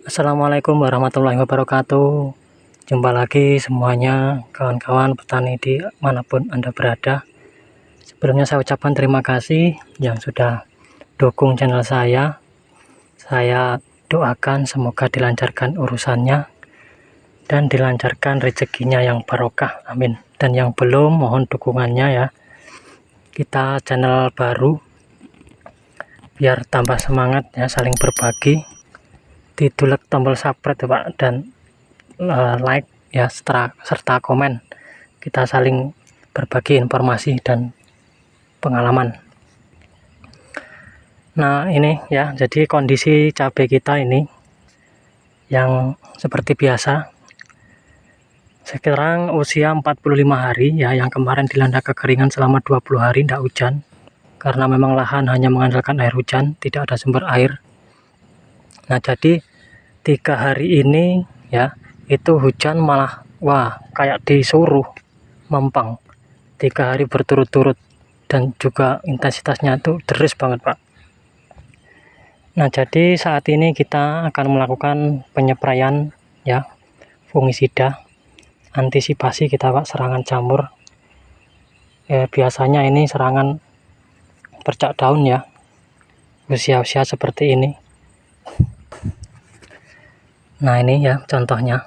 Assalamualaikum warahmatullahi wabarakatuh. Jumpa lagi semuanya kawan-kawan petani di manapun Anda berada. Sebelumnya saya ucapkan terima kasih yang sudah dukung channel saya. Saya doakan semoga dilancarkan urusannya dan dilancarkan rezekinya yang barokah, amin. Dan yang belum, mohon dukungannya ya. Kita channel baru, biar tambah semangat ya, saling berbagi. Ditulek tombol subscribe ya Pak, dan like ya, serta komen. Kita saling berbagi informasi dan pengalaman. Nah ini ya, jadi kondisi cabai kita ini yang seperti biasa. Sekarang usia 45 hari ya, yang kemarin dilanda kekeringan selama 20 hari tidak hujan. Karena memang lahan hanya mengandalkan air hujan, tidak ada sumber air. Nah jadi 3 hari ini ya, itu hujan malah wah kayak disuruh mempeng 3 hari berturut-turut, dan juga intensitasnya itu deras banget Pak. Nah jadi saat ini kita akan melakukan penyepraian ya, fungisida antisipasi kita Pak, serangan jamur. Biasanya ini serangan bercak daun ya, usia-usia seperti ini. Nah ini ya contohnya,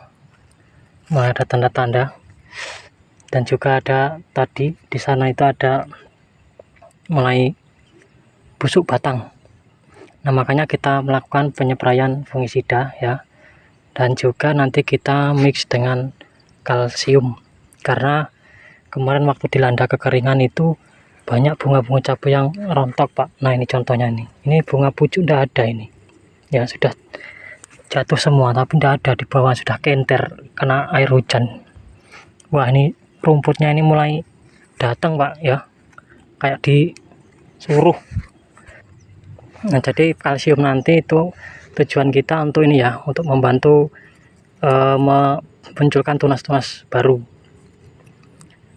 mulai ada tanda-tanda, dan juga ada tadi di sana itu ada mulai busuk batang. Nah makanya kita melakukan penyepraian fungisida ya, dan juga nanti kita mix dengan kalsium, karena kemarin waktu dilanda kekeringan itu banyak bunga-bunga cabai yang rontok Pak. Nah ini contohnya, ini bunga pucuk tidak ada, ini ya sudah jatuh semua, tapi tidak ada di bawah, sudah kenter kena air hujan. Wah ini rumputnya ini mulai datang Pak ya, kayak disuruh. Nah jadi kalsium nanti itu tujuan kita untuk ini ya, untuk membantu memunculkan tunas-tunas baru.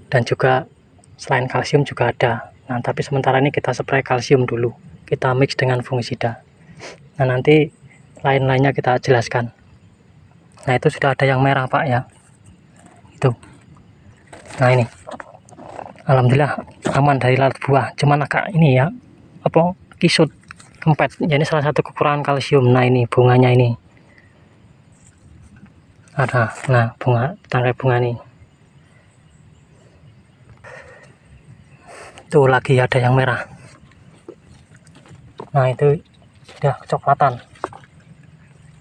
Dan juga selain kalsium juga ada. Nah tapi sementara ini kita spray kalsium dulu, kita mix dengan fungisida. Nah nanti lain-lainnya kita jelaskan. Nah itu sudah ada yang merah Pak ya, itu. Nah ini alhamdulillah aman dari lalat buah, cuman agak ini ya, apa, kisut, kempet. Jadi salah satu kekurangan kalsium. Nah ini bunganya ini ada, nah bunga, tangkai bunga nih tuh lagi ada yang merah. Nah itu sudah kecoklatan.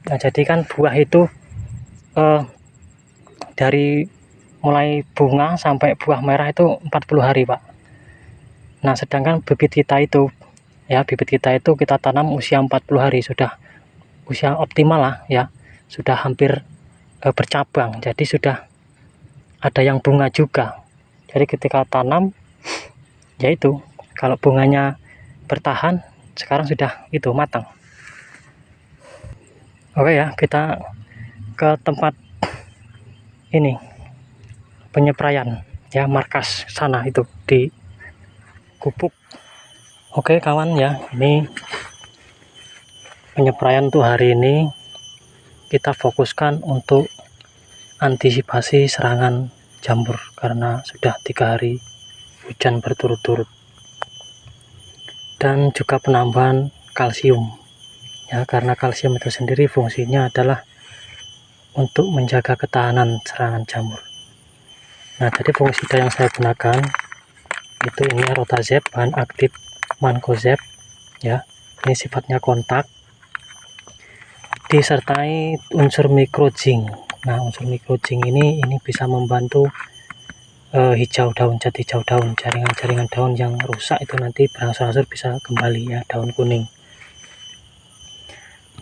Nah jadi kan buah itu dari mulai bunga sampai buah merah itu 40 hari Pak. Nah sedangkan bibit kita itu ya, bibit kita itu kita tanam usia 40 hari, sudah usia optimal lah ya, sudah hampir bercabang, jadi sudah ada yang bunga juga. Jadi ketika tanam yaitu kalau bunganya bertahan, sekarang sudah itu matang. Oke ya, kita ke tempat ini penyepraian ya, markas sana itu di gubuk. Oke kawan ya, ini penyepraian tuh hari ini kita fokuskan untuk antisipasi serangan jamur, karena sudah 3 hari hujan berturut-turut, dan juga penambahan kalsium ya, karena kalsium itu sendiri fungsinya adalah untuk menjaga ketahanan serangan jamur. Nah jadi fungisida yang saya gunakan itu ini Rotazep, bahan aktif Mancozeb ya, ini sifatnya kontak, disertai unsur microzing. Nah unsur microzing ini bisa membantu hijau daun, cat hijau daun, jaringan-jaringan daun yang rusak itu nanti berangsur-angsur bisa kembali ya, daun kuning.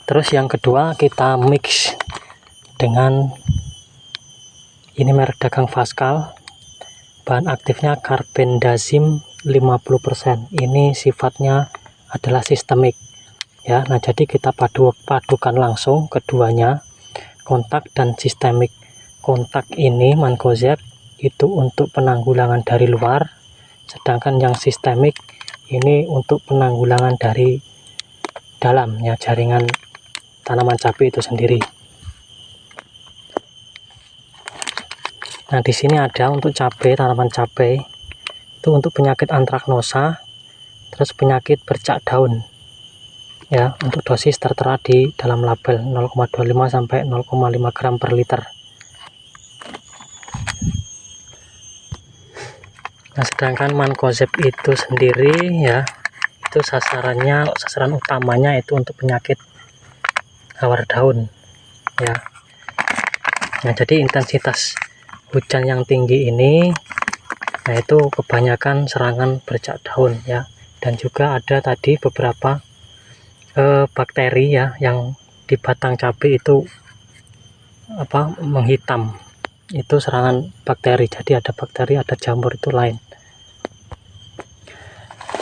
Terus yang kedua kita mix dengan ini merek dagang Vaskal, bahan aktifnya Carbendazim 50%. Ini sifatnya adalah sistemik ya. Nah jadi kita padukan langsung keduanya, kontak dan sistemik. Kontak ini Mancozeb itu untuk penanggulangan dari luar, sedangkan yang sistemik ini untuk penanggulangan dari dalam ya, jaringan tanaman cabai itu sendiri. Nah, di sini ada untuk cabai, tanaman cabai itu untuk penyakit antraknosa, terus penyakit bercak daun. Ya, untuk dosis tertera di dalam label 0,25 sampai 0,5 gram per liter. Nah, sedangkan mancozeb itu sendiri ya, itu sasaran utamanya itu untuk penyakit hawar daun ya. Nah, jadi intensitas hujan yang tinggi ini, nah itu kebanyakan serangan bercak daun ya, dan juga ada tadi beberapa bakteri ya yang di batang cabai itu menghitam, itu serangan bakteri. Jadi ada bakteri, ada jamur, itu lain.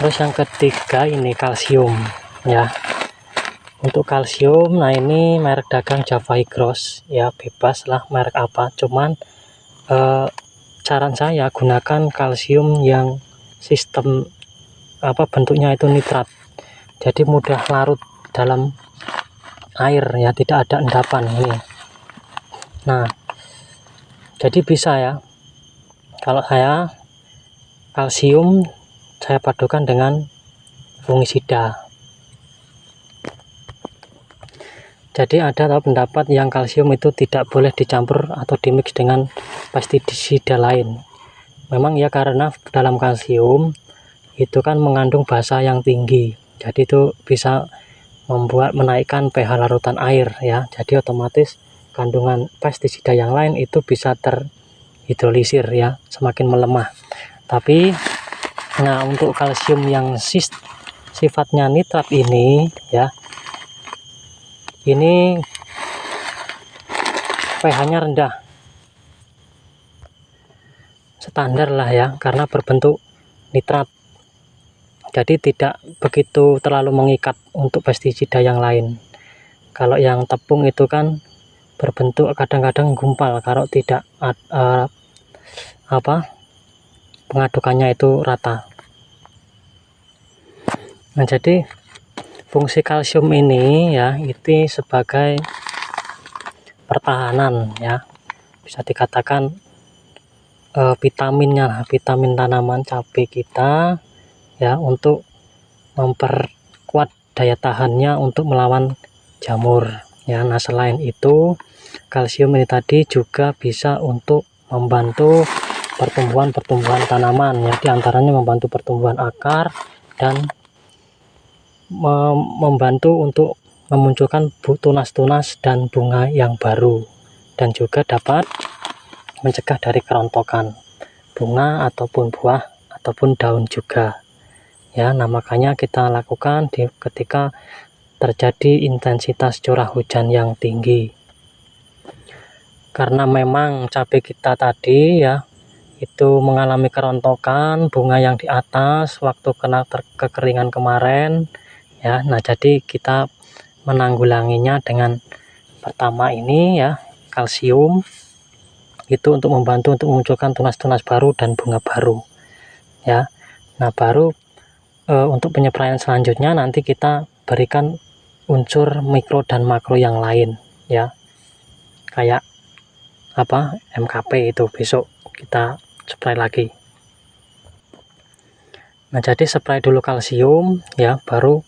Terus yang ketiga ini kalsium ya. Untuk kalsium, nah ini merek dagang Java Higros ya, bebas lah merek apa, cuman saran saya gunakan kalsium yang sistem bentuknya itu nitrat, jadi mudah larut dalam air ya, tidak ada endapan ini. Nah, jadi bisa ya, kalau saya kalsium saya padukan dengan fungisida. Jadi ada pendapat yang kalsium itu tidak boleh dicampur atau dimix dengan pestisida lain. Memang ya, karena dalam kalsium itu kan mengandung basa yang tinggi, jadi itu bisa menaikkan pH larutan air ya, jadi otomatis kandungan pestisida yang lain itu bisa terhidrolisir ya, semakin melemah. Tapi nah, untuk kalsium yang sifatnya nitrat ini ya, ini pH-nya rendah, standar lah ya, karena berbentuk nitrat, jadi tidak begitu terlalu mengikat untuk pestisida yang lain. Kalau yang tepung itu kan berbentuk kadang-kadang gumpal kalau tidak pengadukannya itu rata. Nah, jadi fungsi kalsium ini ya, itu sebagai pertahanan ya, bisa dikatakan vitaminnya, vitamin tanaman cabai kita ya, untuk memperkuat daya tahannya untuk melawan jamur ya. Nah, selain itu kalsium ini tadi juga bisa untuk membantu pertumbuhan tanaman ya, diantaranya membantu pertumbuhan akar dan membantu untuk memunculkan tunas-tunas dan bunga yang baru, dan juga dapat mencegah dari kerontokan bunga ataupun buah ataupun daun juga ya. Nah, makanya kita lakukan ketika terjadi intensitas curah hujan yang tinggi, karena memang cabai kita tadi ya itu mengalami kerontokan bunga yang di atas waktu kena kekeringan kemarin ya. Nah, jadi kita menanggulanginya dengan pertama ini ya, kalsium itu untuk membantu untuk memunculkan tunas-tunas baru dan bunga baru ya. Nah, baru untuk penyepraian selanjutnya nanti kita berikan unsur mikro dan makro yang lain ya, kayak MKP itu besok kita spray lagi. Nah, jadi spray dulu kalsium ya, baru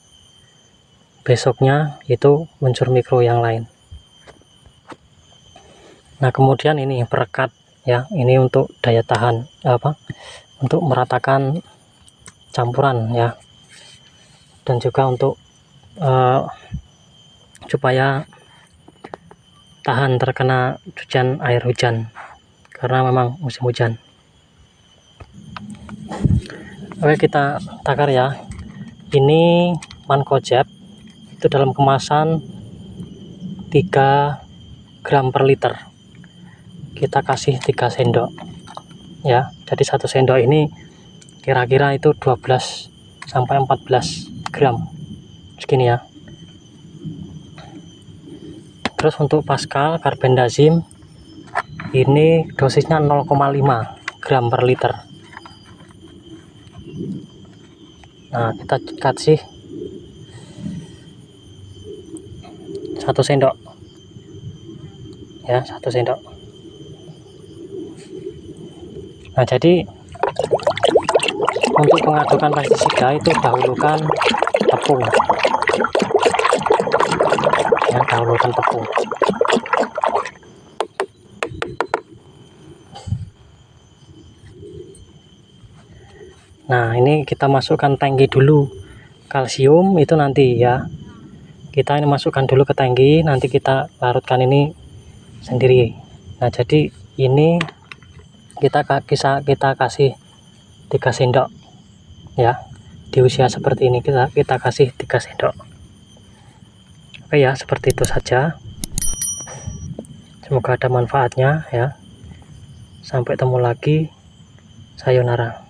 besoknya itu unsur mikro yang lain. Nah, kemudian ini perekat ya, ini untuk daya tahan untuk meratakan campuran ya, dan juga untuk supaya tahan terkena air hujan karena memang musim hujan. Oke, kita takar ya. Ini mancozeb itu dalam kemasan 3 gram per liter, kita kasih 3 sendok ya. Jadi 1 sendok ini kira-kira itu 12 sampai 14 gram segini ya. Terus untuk Pascal Carbendazim ini dosisnya 0,5 gram per liter. Nah, kita kasih 1 1 sendok ya, 1 sendok. Nah, jadi untuk pengadokan pestisida itu dahulukan tepung ya, dahulukan tepung. Nah, ini kita masukkan tangki dulu. Kalsium itu nanti ya, kita ini masukkan dulu ke tangki, nanti kita larutkan ini sendiri. Nah, jadi ini kita kasih 3 sendok ya, di usia seperti ini kita kasih 3 sendok. Oke ya, seperti itu saja. Semoga ada manfaatnya ya. Sampai ketemu lagi. Sayonara.